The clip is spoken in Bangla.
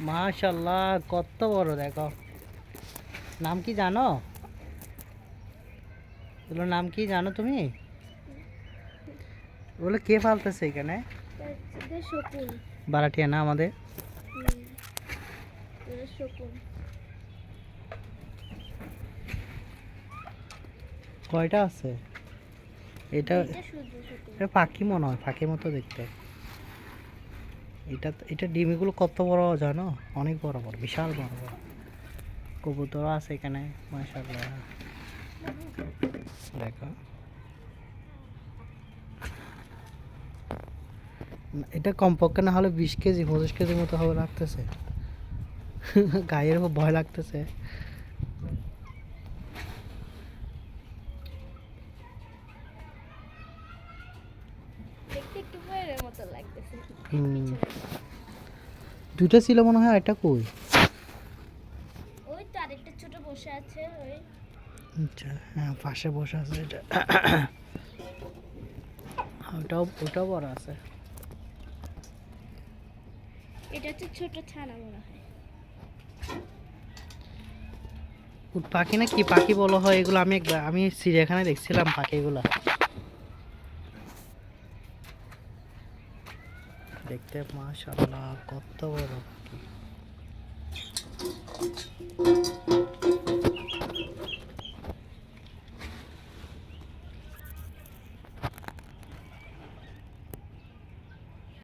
মাশাআল্লাহ কত বড় দেখো। নাম কি জানো? এগুলোর নাম কি জানো তুমি? ওগুলো কে পালতেছে এখানে? বারাটিয়া না আমাদের? কয়টা আছে? এটা পাখি মনে হয়, পাখির মতো দেখতে। এটা ডিমগুলো কত বড় জানো? অনেক বড় বড়, বিশাল বড় বড়। কবুতর আছে এখানে মাশাআল্লাহ। দেখো এটা কমপক্ষে না হলে 20 কেজি 25 কেজির মতো হবে লাগতেছে। গায়ের উপর ভয় লাগতেছে। দুইটা ছিল মনে হয়, এটা কই? ওই তো আরেকটা ছোট বসে আছে ওই। আচ্ছা হ্যাঁ, পাশে বসে আছে এটা। ওটাও বড় আছে। এটা হচ্ছে ছোট ছানা মনে হয়। উট পাখি না কি পাখি বলা হয় এগুলো? আমি চিড়িয়াখানায় দেখছিলাম পাখিগুলো। দেখতে মাশাআল্লাহ কত বড় পাখি।